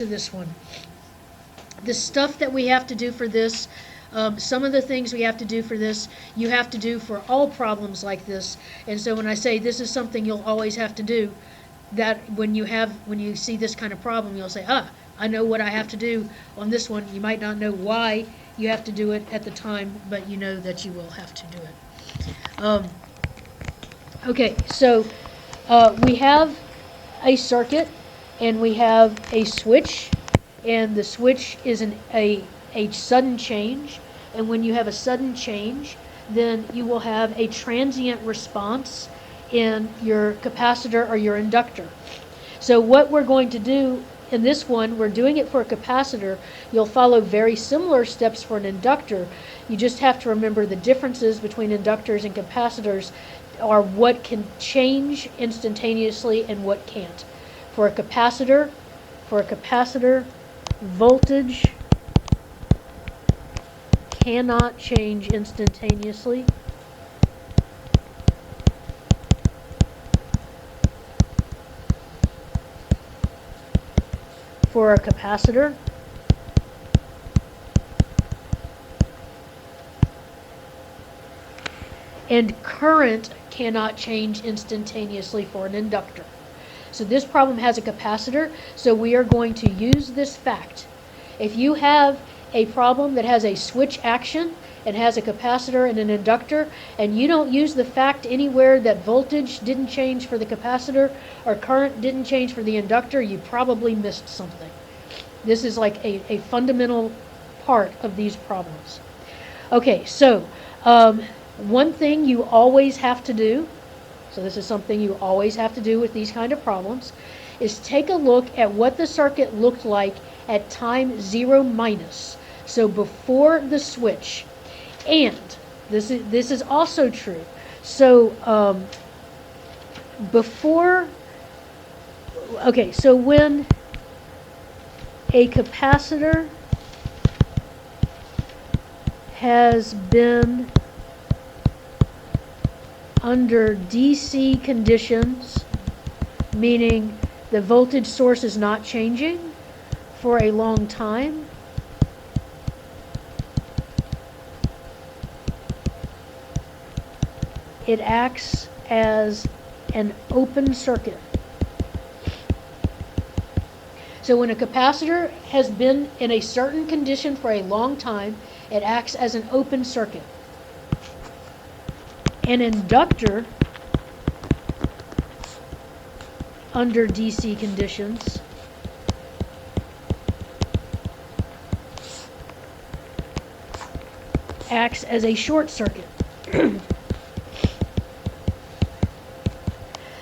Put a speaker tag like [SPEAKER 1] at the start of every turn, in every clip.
[SPEAKER 1] to this one. The stuff that we have to do for this, some of the things we have to do for this, you have to do for all problems like this. And so when I say this is something you'll always have to do, that when you see this kind of problem, you'll say, I know what I have to do on this one. You might not know why you have to do it at the time, but you know that you will have to do it. Okay, so we have a circuit and we have a switch, and the switch is a sudden change, and when you have a sudden change, then you will have a transient response in your capacitor or your inductor. So what we're going to do in this one, we're doing it for a capacitor. You'll follow very similar steps for an inductor. You just have to remember the differences between inductors and capacitors are what can change instantaneously and what can't. For a capacitor, voltage cannot change instantaneously. For a capacitor, and current cannot change instantaneously for an inductor. So this problem has a capacitor, so we are going to use this fact. If you have a problem that has a switch action and has a capacitor and an inductor, and you don't use the fact anywhere that voltage didn't change for the capacitor or current didn't change for the inductor, you probably missed something. This is like a fundamental part of these problems. Okay, so one thing you always have to do, so this is something you always have to do with these kind of problems, is take a look at what the circuit looked like at time 0 minus, so before the switch. And this is also true. So so when a capacitor has been under DC conditions, meaning the voltage source is not changing for a long time, it acts as an open circuit. So when a capacitor has been in a certain condition for a long time, it acts as an open circuit. An inductor under DC conditions acts as a short circuit.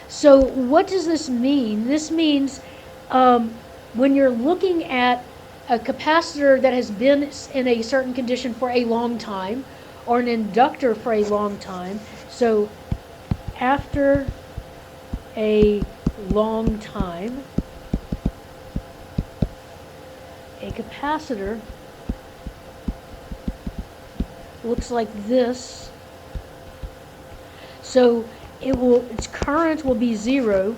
[SPEAKER 1] So what does this mean? This means when you're looking at a capacitor that has been in a certain condition for a long time, or an inductor for a long time, so after a long time, a capacitor looks like this. So its current will be 0,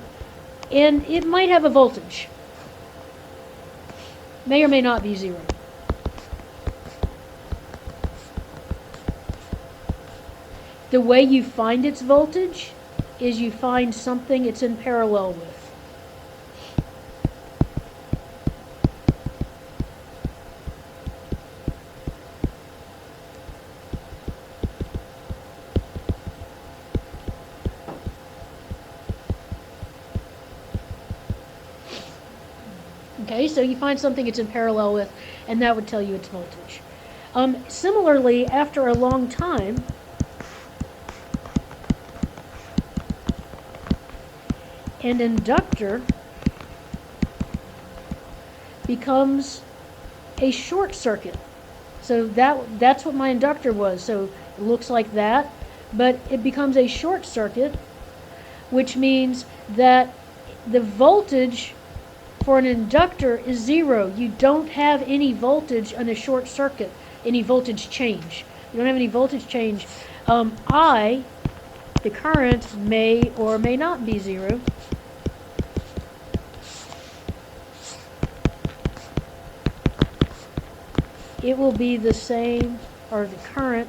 [SPEAKER 1] and it might have a voltage. May or may not be 0. The way you find its voltage is you find something it's in parallel with. Okay, so you find something it's in parallel with, and that would tell you its voltage. Similarly, after a long time, an inductor becomes a short circuit. So that's what my inductor was. So it looks like that, but it becomes a short circuit, which means that the voltage for an inductor is 0. You don't have any voltage on a short circuit, any voltage change. You don't have any voltage change. The current may or may not be 0. it will be the same, or the current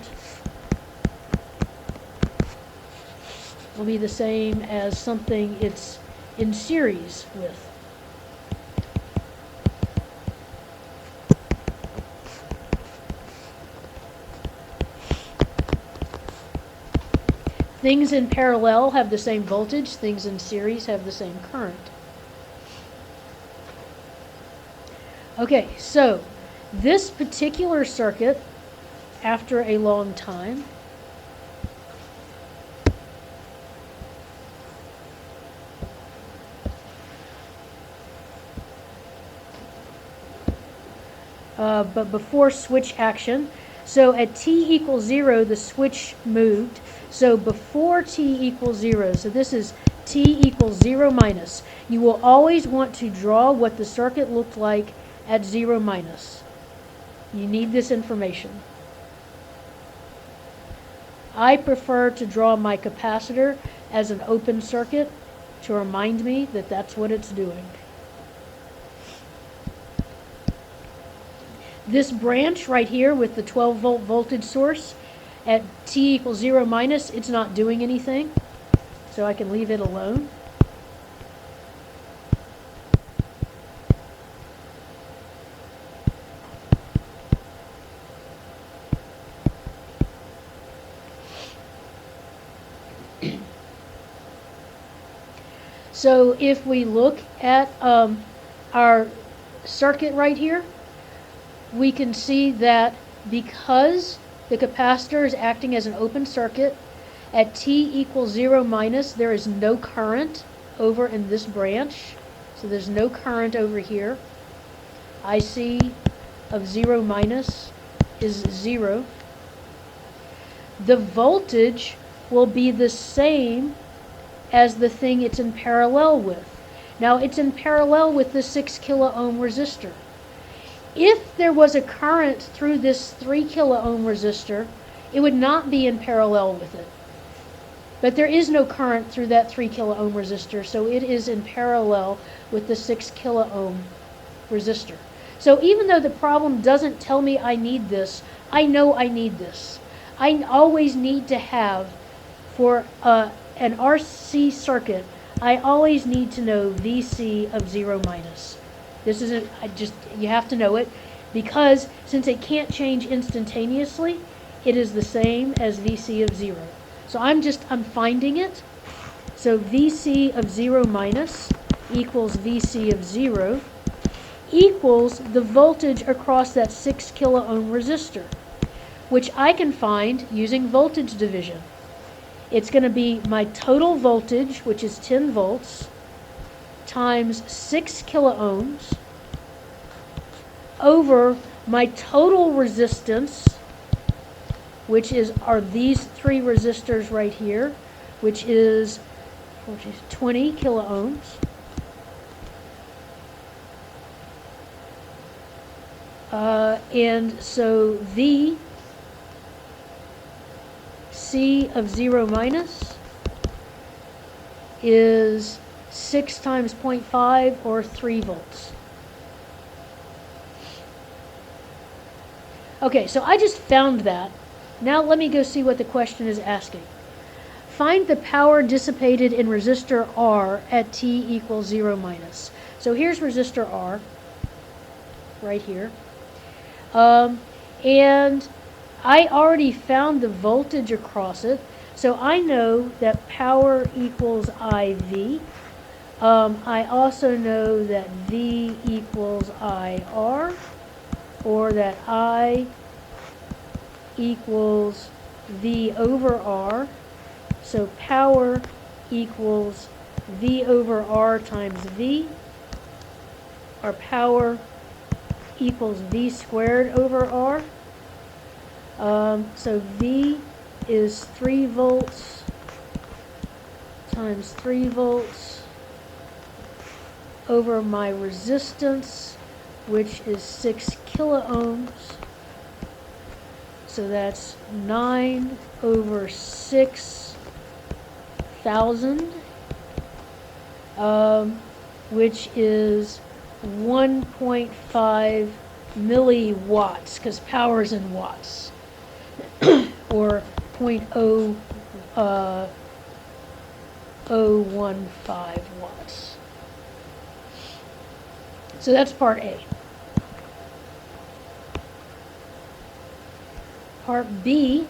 [SPEAKER 1] will be the same as something it's in series with. Things in parallel have the same voltage, things in series have the same current. Okay, so this particular circuit, after a long time, but before switch action, so at t equals 0, the switch moved. So before t equals 0, so this is t equals 0 minus, you will always want to draw what the circuit looked like at 0 minus. You need this information. I prefer to draw my capacitor as an open circuit to remind me that that's what it's doing. This branch right here with the 12 volt voltage source, at t equals 0 minus, it's not doing anything, so I can leave it alone. So if we look at our circuit right here, we can see that because the capacitor is acting as an open circuit, at t equals 0 minus, there is no current over in this branch. So there's no current over here. IC of 0 minus is 0. The voltage will be the same as the thing it's in parallel with. Now it's in parallel with the 6 kilo ohm resistor. If there was a current through this 3 kilo ohm resistor, it would not be in parallel with it. But there is no current through that 3 kilo ohm resistor, so it is in parallel with the 6 kilo ohm resistor. So even though the problem doesn't tell me I need this, I know I need this. I always need to have, for an RC circuit, I always need to know VC of 0 minus. This isn't, you have to know it, because since it can't change instantaneously, it is the same as VC of 0. So I'm finding it. So VC of 0 minus equals VC of 0 equals the voltage across that 6 kilo ohm resistor, which I can find using voltage division. It's going to be my total voltage, which is 10 volts, times 6 kilo ohms over my total resistance, which are these three resistors right here, which is 20 kilo ohms. And so V C of 0 minus is 6 times 0.5 or 3 volts. Okay, so I just found that. Now let me go see what the question is asking. Find the power dissipated in resistor R at t equals 0 minus. So here's resistor R, right here. And I already found the voltage across it, so I know that power equals IV. I also know that V equals IR, or that I equals V over R. So power equals V over R times V, or power equals V squared over R. So V is 3 volts times 3 volts over my resistance, which is 6 kilo ohms. So that's 9 over 6,000, which is 1.5 milliwatts, because power is in watts, or 0.015 watts. So that's part A. Part B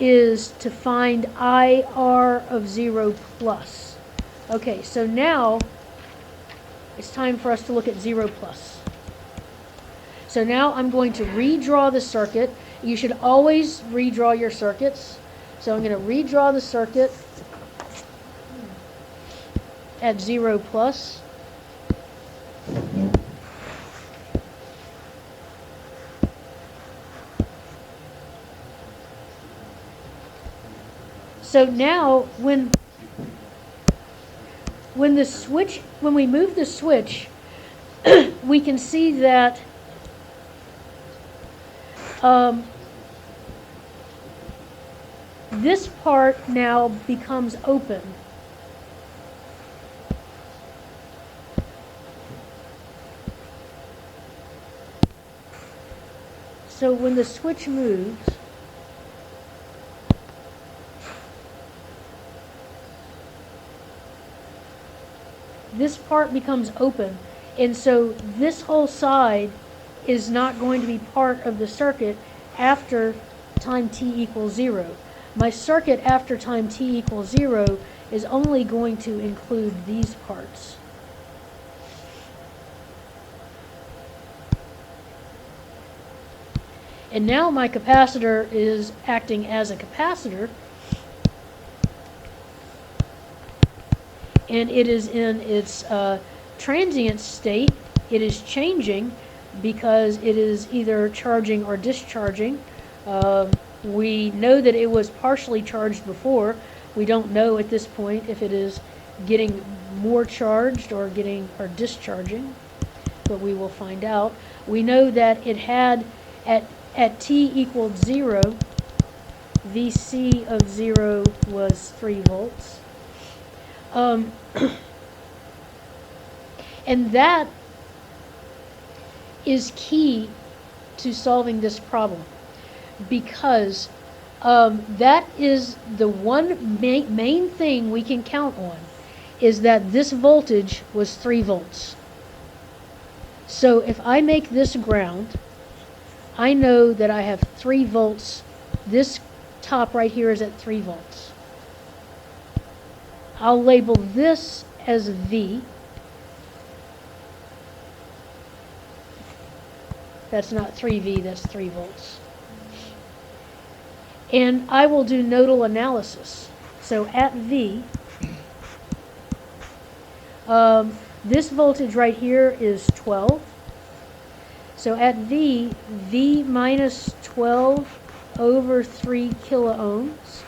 [SPEAKER 1] is to find IR of 0 plus. Okay, so now it's time for us to look at 0 plus. So now I'm going to redraw the circuit. You should always redraw your circuits. So I'm going to redraw the circuit at 0 plus. So now when we move the switch, we can see that this part now becomes open. So when the switch moves, this part becomes open, and so this whole side is not going to be part of the circuit after time t equals 0. My circuit after time t equals 0 is only going to include these parts. And now my capacitor is acting as a capacitor, and it is in its transient state. It is changing because it is either charging or discharging. We know that it was partially charged before. We don't know at this point if it is getting more charged or discharging, but we will find out. We know that it had at t equaled 0, Vc of 0 was 3 volts. And that is key to solving this problem, because that is the one main thing we can count on, is that this voltage was 3 volts. So if I make this ground, I know that I have 3 volts. This top right here is at 3 volts. I'll label this as V. That's not 3V, that's 3 volts. And I will do nodal analysis. So at V, this voltage right here is 12. So at V, V minus 12 over 3 kiloohms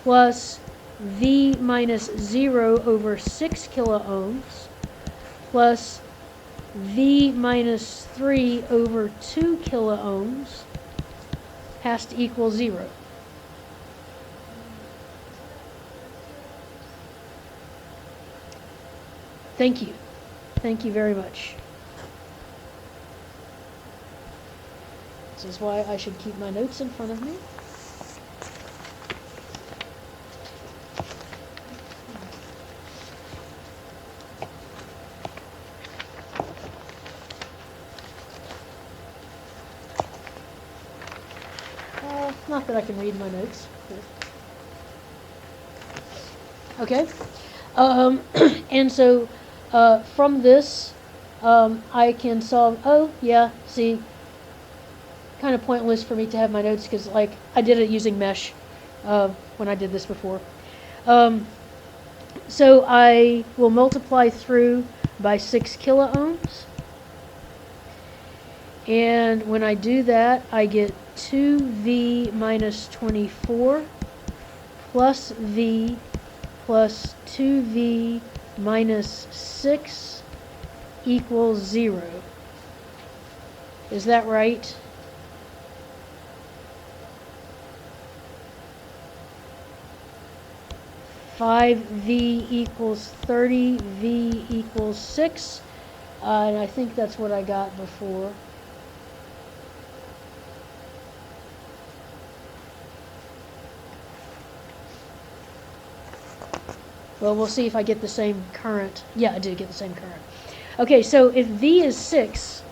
[SPEAKER 1] plus V minus 0 over 6 kiloohms plus V minus 3 over 2 kiloohms has to equal 0. Thank you. Thank you very much. This is why I should keep my notes in front of me. Not that I can read my notes. Okay. And so from this, I can solve, oh, yeah, see, kind of pointless for me to have my notes because, like, I did it using mesh when I did this before. So I will multiply through by 6 kiloohms. And when I do that, I get 2V minus 24 plus V plus 2V minus 6 equals 0. Is that right? $5V equals 30, V equals 6. And I think that's what I got before. Well, we'll see if I get the same current. Yeah, I did get the same current. Okay, so if V is 6,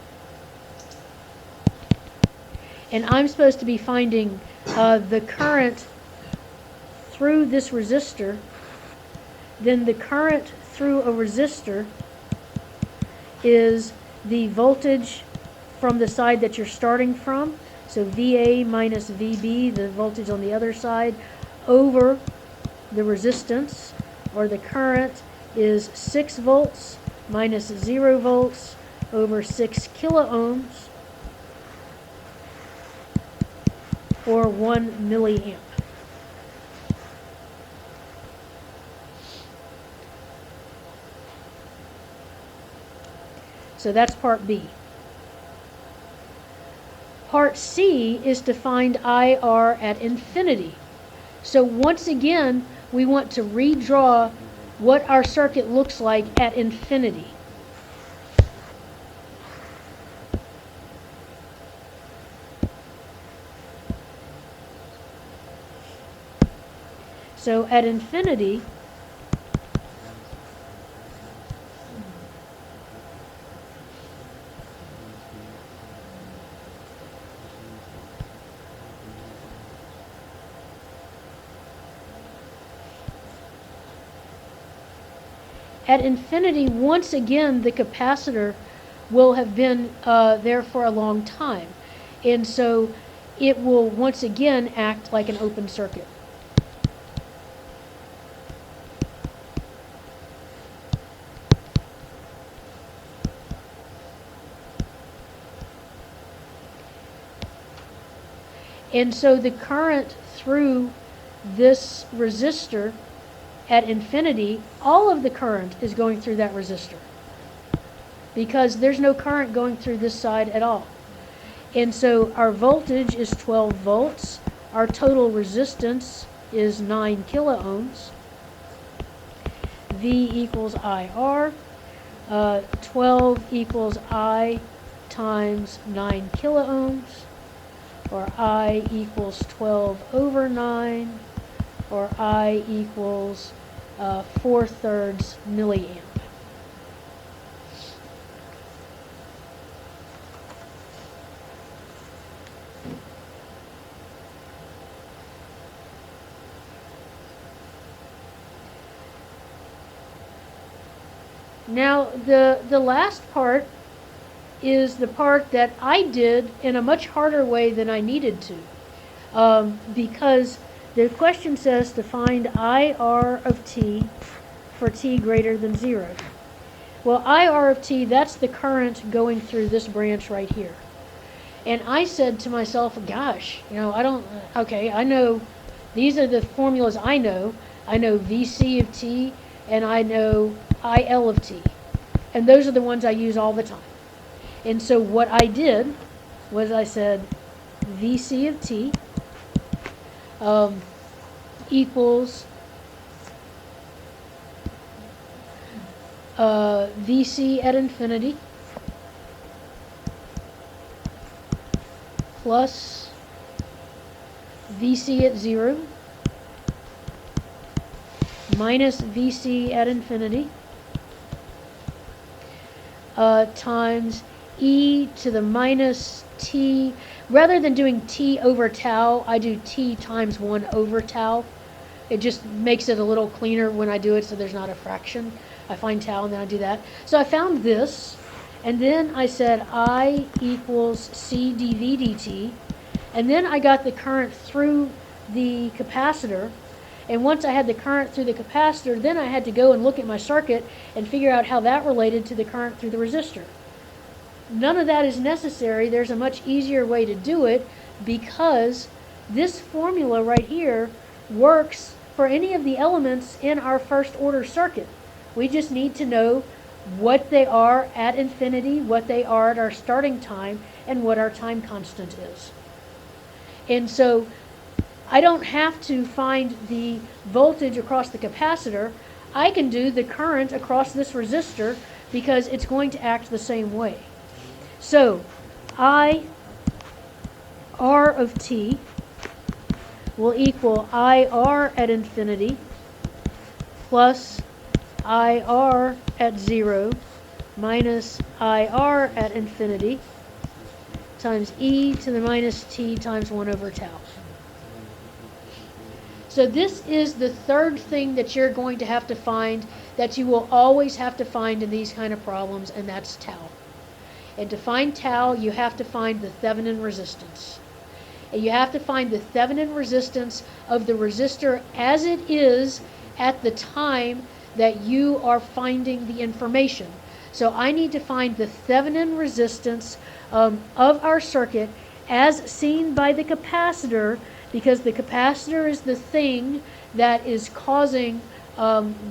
[SPEAKER 1] and I'm supposed to be finding the current through this resistor, then the current through a resistor is the voltage from the side that you're starting from. So VA minus VB, the voltage on the other side, over the resistance, or the current is 6 volts minus 0 volts over 6 kiloohms, or 1 milliamp. So that's part B. Part C is to find IR at infinity. So once again, we want to redraw what our circuit looks like at infinity. So at infinity, once again, the capacitor will have been there for a long time. And so it will once again act like an open circuit. And so the current through this resistor at infinity, all of the current is going through that resistor, because there's no current going through this side at all. And so our voltage is 12 volts. Our total resistance is 9 kiloohms. V equals IR. 12 equals I times 9 kiloohms, or I equals 12 over 9, or I equals 4/3 milliamp. Now, the last part is the part that I did in a much harder way than I needed to, because the question says to find IR of t for t greater than 0. Well, IR of t, that's the current going through this branch right here. And I said to myself, gosh, I know, these are the formulas I know. I know VC of t, and I know IL of t. And those are the ones I use all the time. And so what I did was I said VC of t equals VC at infinity plus VC at 0 minus VC at infinity times e to the minus t. Rather than doing t over tau, I do t times 1 over tau. It just makes it a little cleaner when I do it, so there's not a fraction. I find tau and then I do that. So I found this, and then I said I equals c dv dt, and then I got the current through the capacitor. And once I had the current through the capacitor, then I had to go and look at my circuit and figure out how that related to the current through the resistor. None of that is necessary. There's a much easier way to do it, because this formula right here works for any of the elements in our first order circuit. We just need to know what they are at infinity, what they are at our starting time, and what our time constant is. And so I don't have to find the voltage across the capacitor. I can do the current across this resistor because it's going to act the same way. So I r of t will equal IR at infinity plus IR at 0 minus IR at infinity times e to the minus t times 1 over tau. So this is the third thing that you're going to have to find, that you will always have to find in these kind of problems, and that's tau. And to find tau, you have to find the Thevenin resistance. And you have to find the Thevenin resistance of the resistor as it is at the time that you are finding the information. So I need to find the Thevenin resistance of our circuit as seen by the capacitor, because the capacitor is the thing that is causing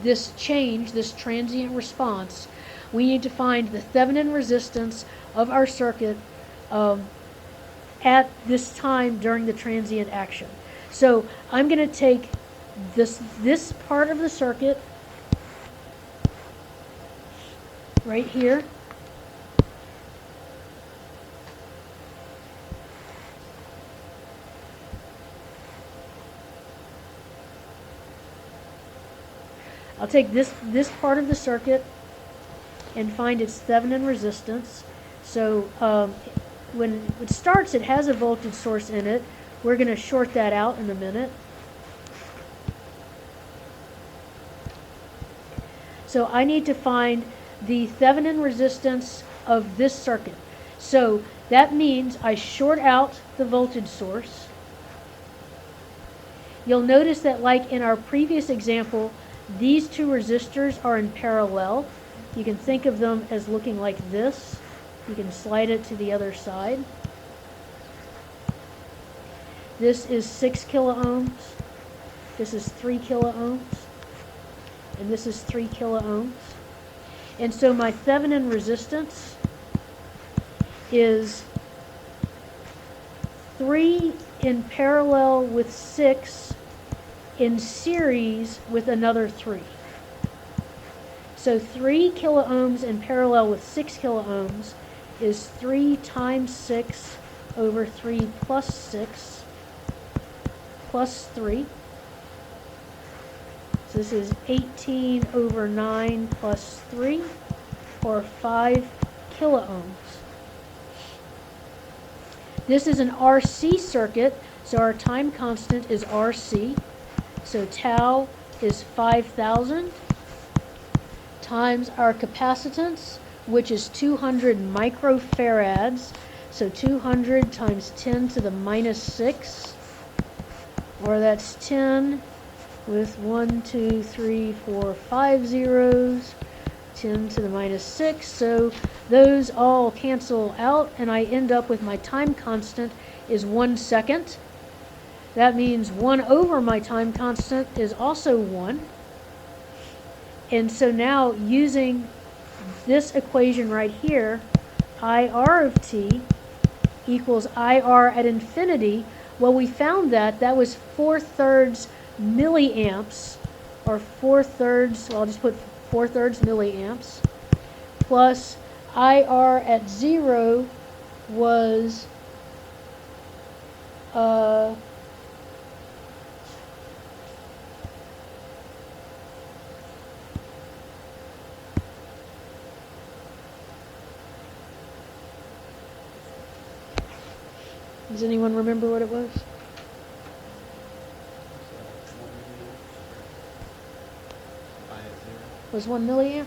[SPEAKER 1] this change, this transient response. We need to find the Thevenin resistance of our circuit at this time during the transient action. So I'm going to take this part of the circuit right here, I'll take this part of the circuit and find its Thevenin resistance. So when it starts, it has a voltage source in it. We're going to short that out in a minute. So I need to find the Thevenin resistance of this circuit. So that means I short out the voltage source. You'll notice that, like in our previous example, these two resistors are in parallel. You can think of them as looking like this. You can slide it to the other side. This is 6 kiloohms. This is 3 kiloohms. And this is 3 kiloohms. And so my Thevenin resistance is 3 in parallel with 6 in series with another 3. So 3 kiloohms in parallel with 6 kiloohms is 3 times 6 over 3 plus 6 plus 3. So this is 18 over 9 plus 3, or 5 kiloohms. This is an RC circuit, so our time constant is RC. So tau is 5,000 times our capacitance, which is 200 microfarads. So 200 times 10 to the minus 6, or that's 10 with 1, 2, 3, 4, 5 zeros, 10 to the minus 6. So those all cancel out, and I end up with my time constant is 1 second. That means 1 over my time constant is also 1. And so now, using this equation right here, IR of t equals IR at infinity. Well, we found that was 4/3 milliamps, or 4/3, well, I'll just put 4/3 milliamps, plus IR at 0 was does anyone remember what it was? Was 1 milliamp?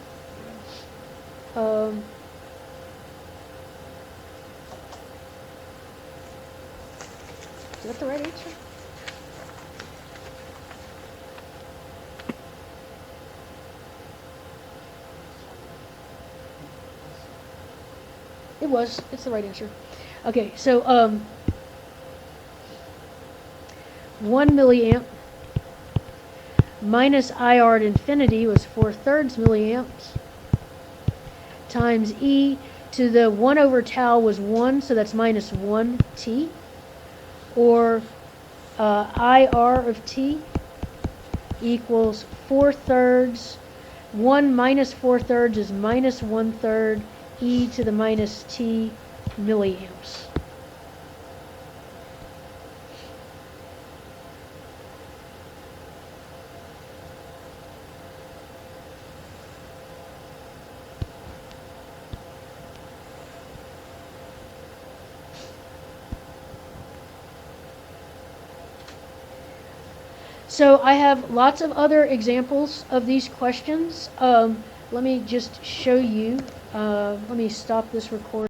[SPEAKER 1] Is that the right answer? It was. It's the right answer. Okay, so 1 milliamp minus IR at infinity was 4/3 milliamps times e to the 1 over tau was 1, so that's minus 1 t, or IR of t equals 4/3 1 minus 4/3 is minus 1/3 e to the minus t milliamps. So I have lots of other examples of these questions. Let me just show you. Let me stop this recording.